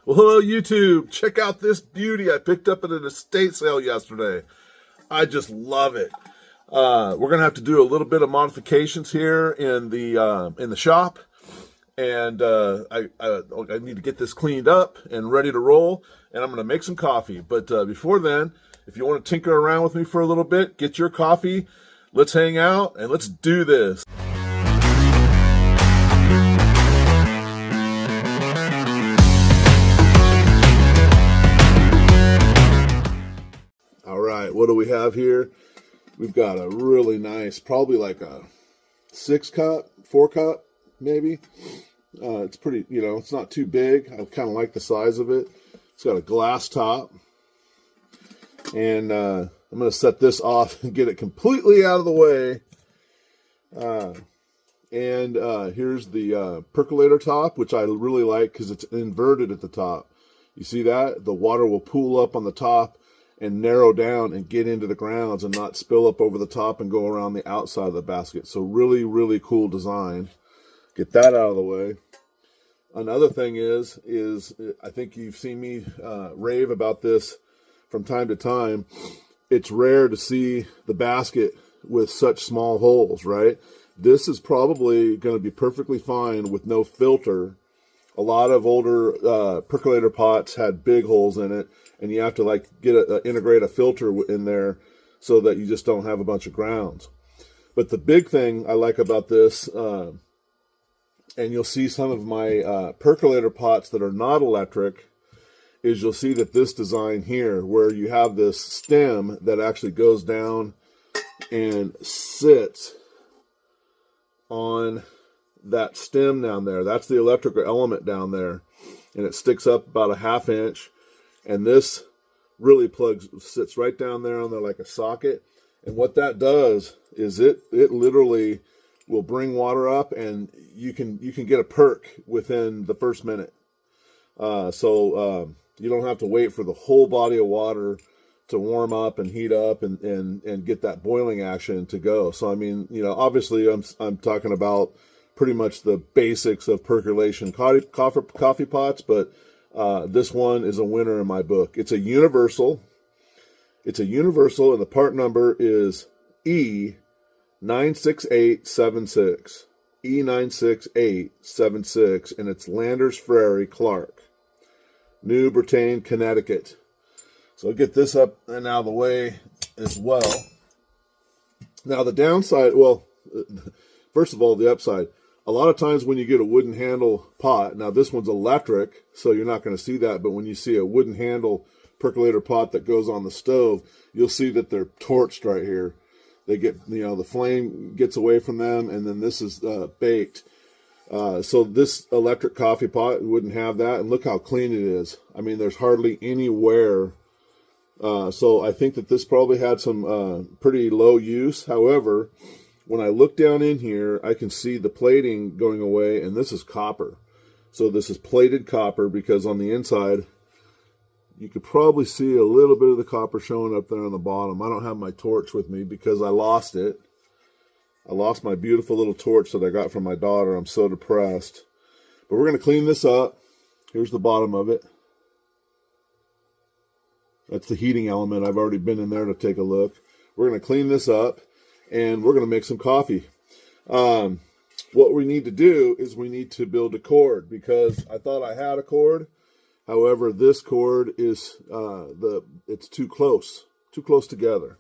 Well, hello YouTube. Check out this beauty I picked up at an estate sale yesterday. I just love it. We're gonna have to do a little bit of modifications here in the shop, and I need to get this cleaned up and ready to roll. And I'm gonna make some coffee. But before then, if you want to tinker around with me for a little bit, get your coffee. Let's hang out and let's do this. All right, what do we have here? We've got a really nice, probably like a 6-cup, 4-cup, maybe. It's pretty, it's not too big. I kind of like the size of it. It's got a glass top. And I'm going to set this off and get it completely out of the way. Here's the percolator top, which I really like because it's inverted at the top. You see that? The water will pool up on the top and narrow down and get into the grounds and not spill up over the top and go around the outside of the basket. So really, really cool design. Get that out of the way. Another thing is I think you've seen me rave about this from time to time. It's rare to see the basket with such small holes, right? This is probably going to be perfectly fine with no filter. A lot of older percolator pots had big holes in it, and you have to integrate a filter in there so that you just don't have a bunch of grounds. But the big thing I like about this, and you'll see some of my percolator pots that are not electric, is you'll see that this design here, where you have this stem that actually goes down and sits on that stem down there. That's the electrical element down there, and it sticks up about a 1/2 inch, and this really sits right down there on there like a socket. And what that does is it literally will bring water up, and you can get a perk within the first minute. You don't have to wait for the whole body of water to warm up and heat up and get that boiling action to go. So I mean, obviously I'm talking about pretty much the basics of percolation coffee pots, but this one is a winner in my book. It's a universal. And the part number is E96876. E96876, and it's Landers Frary Clark, New Britain, Connecticut. So I'll get this up and out of the way as well. Now the downside, well, first of all, the upside. A lot of times when you get a wooden handle pot, now this one's electric, so you're not going to see that, but when you see a wooden handle percolator pot that goes on the stove, you'll see that they're torched right here. They get, the flame gets away from them, and then this is baked. So this electric coffee pot wouldn't have that, and look how clean it is. I mean, there's hardly any wear. So I think that this probably had some pretty low use. However, when I look down in here, I can see the plating going away, and this is copper. So this is plated copper, because on the inside, you could probably see a little bit of the copper showing up there on the bottom. I don't have my torch with me because I lost it. I lost my beautiful little torch that I got from my daughter. I'm so depressed. But we're going to clean this up. Here's the bottom of it. That's the heating element. I've already been in there to take a look. We're going to clean this up, and we're going to make some coffee. What we need to do is we need to build a cord, because I thought I had a cord. However, this cord is it's too close together.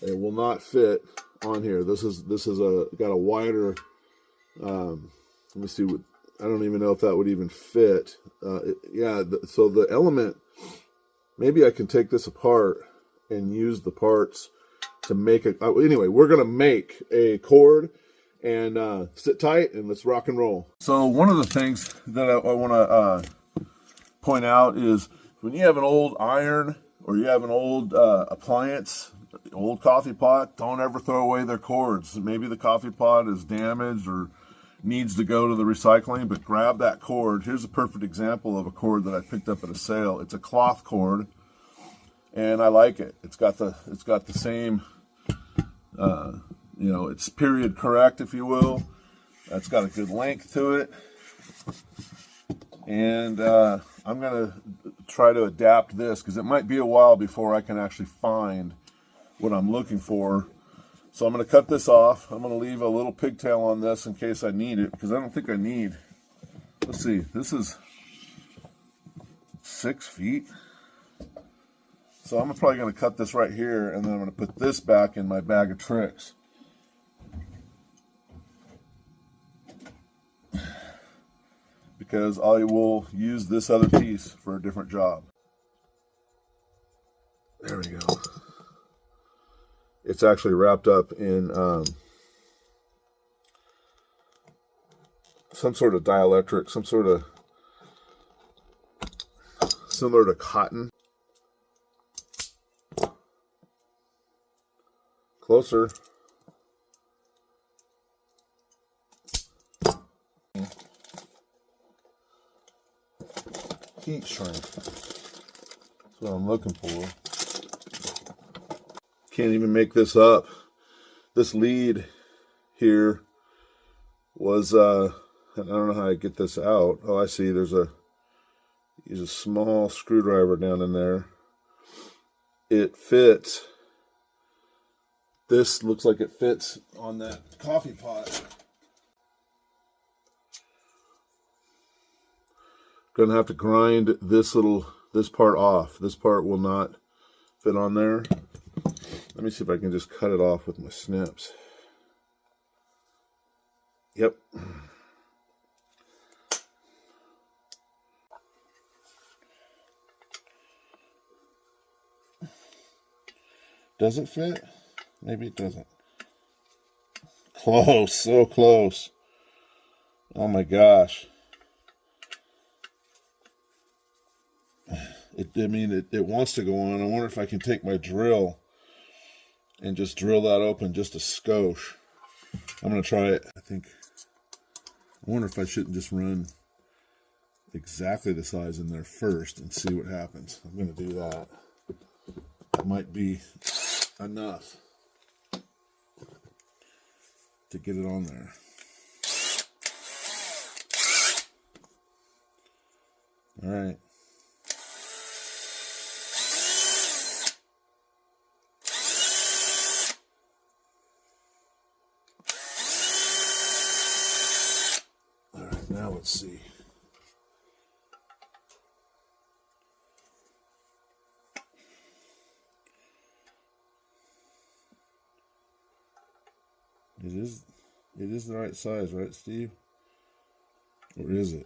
It will not fit on here. This is got a wider. Let me see what. I don't even know if that would even fit. So the element. Maybe I can take this apart and use the parts to make it. Anyway, we're gonna make a cord, and sit tight and let's rock and roll. So one of the things that I want to point out is when you have an old iron or you have an old appliance, old coffee pot, don't ever throw away their cords. Maybe the coffee pot is damaged or needs to go to the recycling, but grab that cord. Here's a perfect example of a cord that I picked up at a sale. It's a cloth cord, and I like it. It's got the same it's period correct, if you will. That's got a good length to it. And I'm going to try to adapt this because it might be a while before I can actually find what I'm looking for. So I'm going to cut this off. I'm going to leave a little pigtail on this in case I need it, because I don't think I need. Let's see, this is 6 feet. So I'm probably going to cut this right here, and then I'm going to put this back in my bag of tricks. Because I will use this other piece for a different job. There we go. It's actually wrapped up in some sort of dielectric, some sort of similar to cotton. Closer. Heat shrink. That's what I'm looking for. Can't even make this up. This lead here was, I don't know how I get this out. Oh, I see. Use a small screwdriver down in there. It fits. This looks like it fits on that coffee pot. Gonna have to grind this part off. This part will not fit on there. Let me see if I can just cut it off with my snips. Yep. Does it fit? Maybe it doesn't. Close, so close. Oh my gosh. It wants to go on. I wonder if I can take my drill and just drill that open just a skosh. I'm going to try it. I wonder if I shouldn't just run exactly the size in there first and see what happens. I'm going to do that. That might be enough to get it on there. All right. All right, now let's see. It is the right size, right, Steve? Or is it?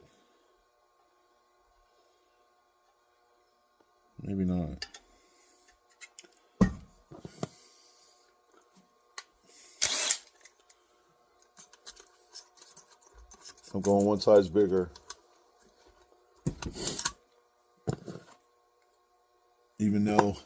Maybe not. I'm going one size bigger. Even though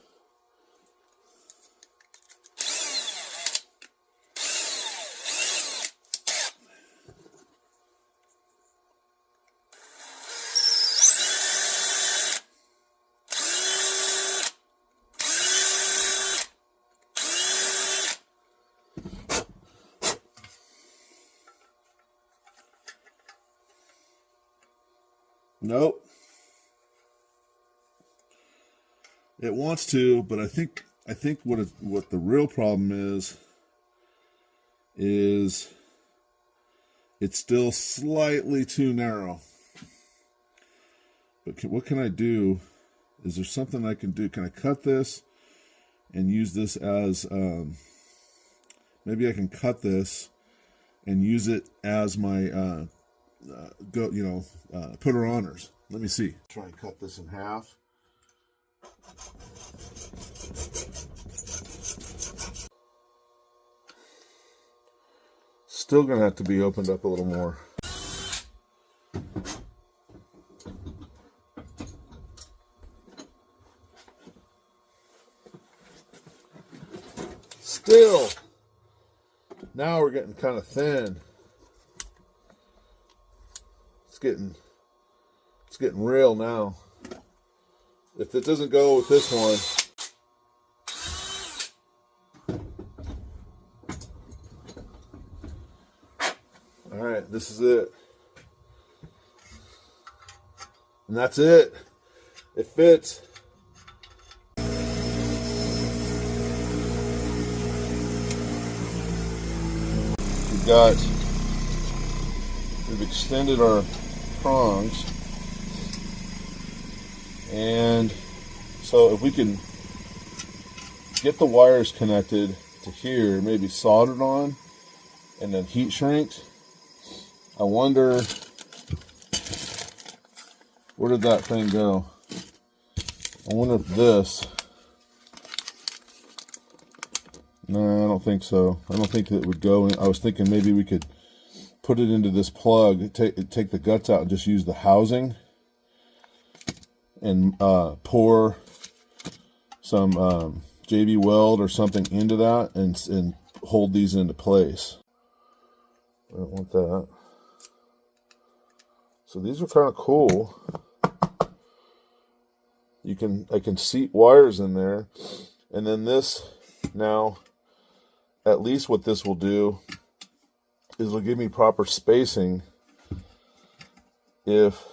nope. It wants to, but I think what the real problem is it's still slightly too narrow. But what can I do? Is there something I can do? Can I cut this and use this as maybe I can cut this and use it as my putter honors. Let me see. Try and cut this in half. Still gonna have to be opened up a little more. Still, now we're getting kind of thin. It's getting real now. If it doesn't go with this one, all right, this is it. And that's it. It fits. We've extended our prongs, and so if we can get the wires connected to here, maybe soldered on, and then heat shrinked, I wonder, where did that thing go? I wonder if this, no, I don't think so. I don't think it would go in. I was thinking maybe we could put it into this plug, take the guts out and just use the housing and pour some JB Weld or something into that and hold these into place. I don't want that. So these are kind of cool. I can seat wires in there, and then this, now at least what this will do is it'll give me proper spacing if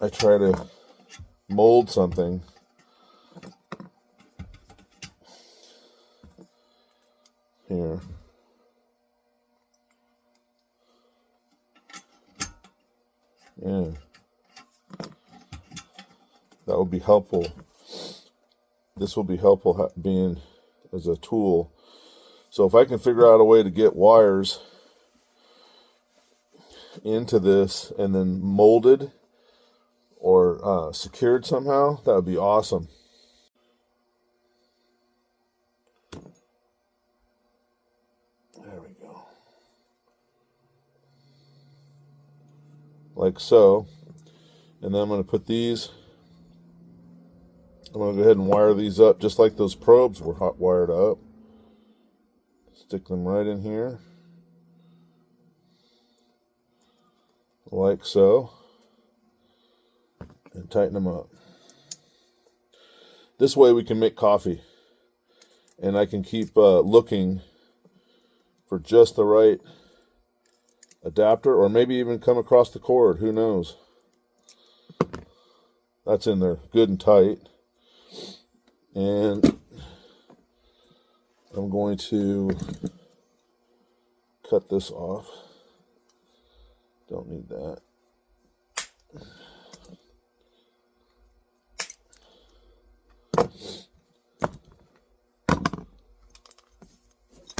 I try to mold something. Here. Yeah. That would be helpful. This will be helpful being as a tool. So if I can figure out a way to get wires into this and then molded or secured somehow, that would be awesome. There we go. Like so. And then I'm going to put these, I'm going to go ahead and wire these up just like those probes were hot wired up. Stick them right in here, like so, and tighten them up. This way we can make coffee, and I can keep looking for just the right adapter, or maybe even come across the cord, who knows. That's in there good and tight, and I'm going to cut this off. Don't need that.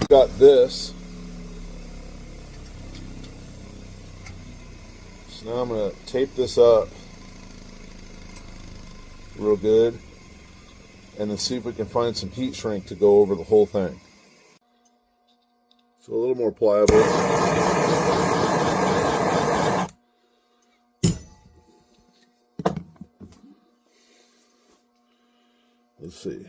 Got this. So now I'm going to tape this up real good, and then see if we can find some heat shrink to go over the whole thing. So a little more pliable. Let's see.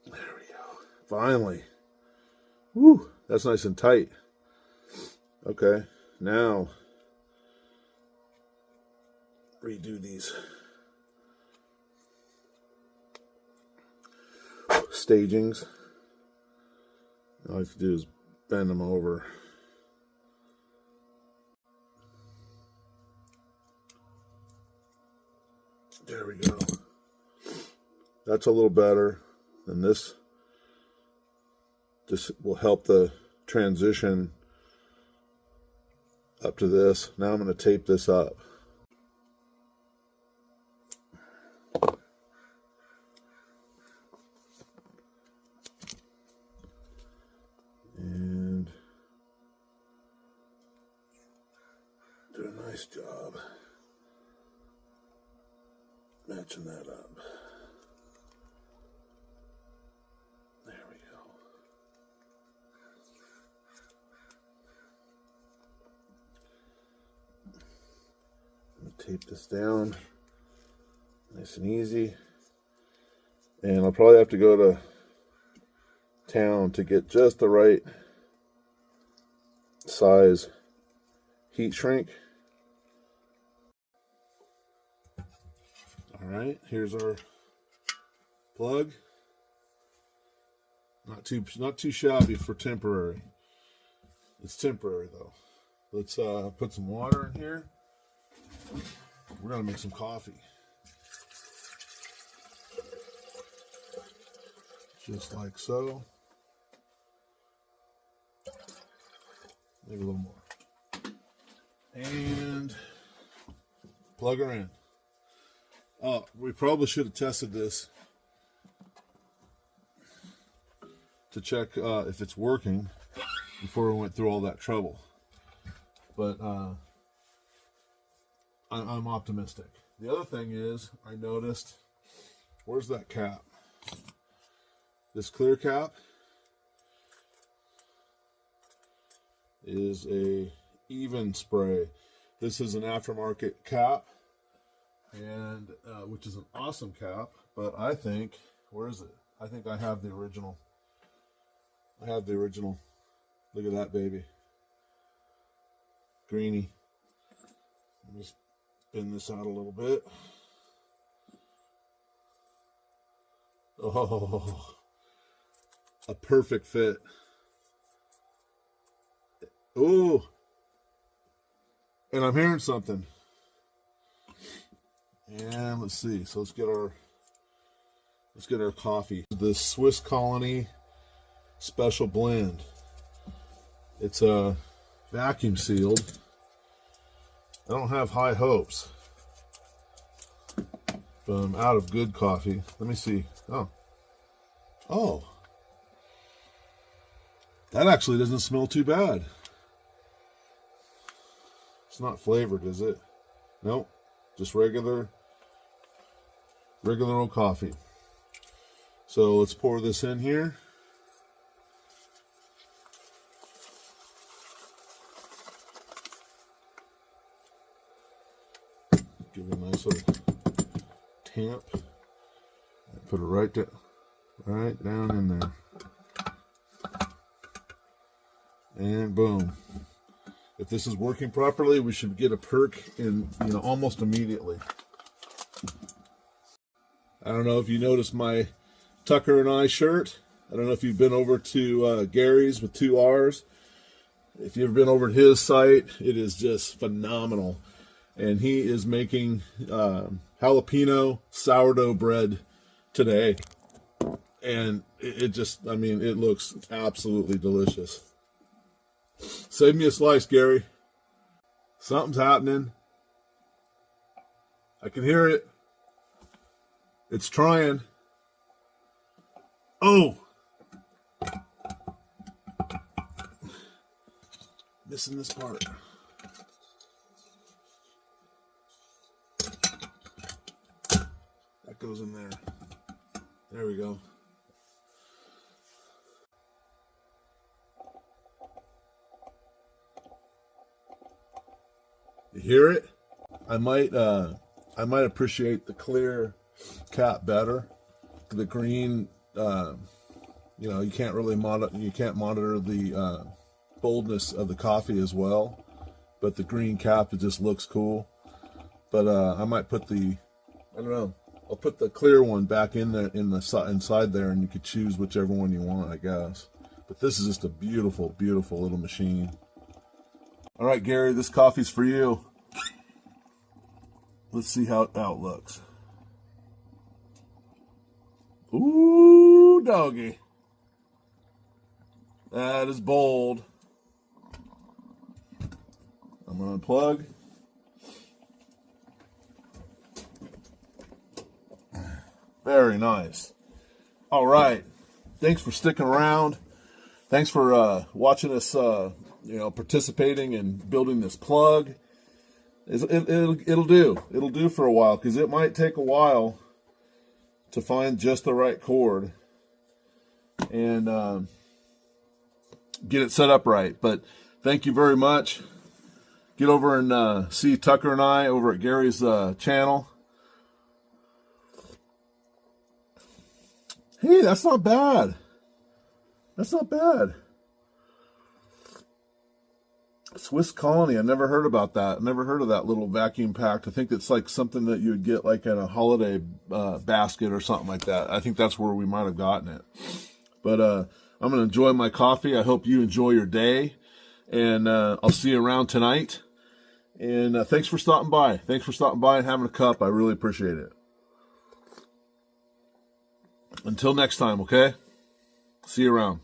There we go. Finally. Woo, that's nice and tight. Okay, now redo these stagings. All I have to do is bend them over. There we go. That's a little better than this. This will help the transition up to this. Now I'm going to tape this up. And do a nice job matching that up. There we go. Tape this down nice and easy, and I'll probably have to go to town to get just the right size heat shrink. All right, here's our Plug. Not too shabby for temporary. It's temporary though. Let's put some water in here. We're gonna make some coffee. Just like so. Maybe a little more. And plug her in. Oh, we probably should have tested this to check if it's working before we went through all that trouble. But I'm optimistic. The other thing is, I noticed, where's that cap? This clear cap is a even spray. This is an aftermarket cap, and which is an awesome cap. But I think, where is it? I think I have the original. I have the original. Look at that baby. Greeny. Let me spin this out a little bit. Oh, a perfect fit. Ooh. And I'm hearing something. And let's see. So let's get our coffee. The Swiss Colony Special Blend. It's vacuum sealed. I don't have high hopes, but I'm out of good coffee. Let me see. Oh, that actually doesn't smell too bad. It's not flavored, is it? Nope, just regular old coffee. So let's pour this in here. Give it a nice little tamp. Put it right down in there. And boom. If this is working properly, we should get a perk in, almost immediately. I don't know if you noticed my Tucker and I shirt. I don't know if you've been over to Gary's with 2 R's. If you've ever been over to his site, it is just phenomenal. And he is making jalapeno sourdough bread today. And it looks absolutely delicious. Save me a slice, Gary. Something's happening. I can hear it. It's trying. Oh! Missing this part. That goes in there. There we go. You hear it? I might appreciate the clear cap better. The green, you can't really monitor the boldness of the coffee as well. But the green cap, it just looks cool. But I might put I'll put the clear one back in there inside there, and you could choose whichever one you want, I guess. But this is just a beautiful, beautiful little machine. All right, Gary, this coffee's for you. Let's see how it looks. Ooh, doggy. That is bold. I'm going to unplug. Very nice. All right. Thanks for sticking around. Thanks for watching us, participating in building this plug. It'll do. It'll do for a while, because it might take a while to find just the right cord and get it set up right. But thank you very much. Get over and see Tucker and I over at Gary's channel. Hey, that's not bad. That's not bad. Swiss Colony. I never heard about that. Never heard of that little vacuum pack. I think it's like something that you would get like in a holiday basket or something like that. I think that's where we might have gotten it. But I'm going to enjoy my coffee. I hope you enjoy your day. And I'll see you around tonight. And thanks for stopping by. Thanks for stopping by and having a cup. I really appreciate it. Until next time, okay? See you around.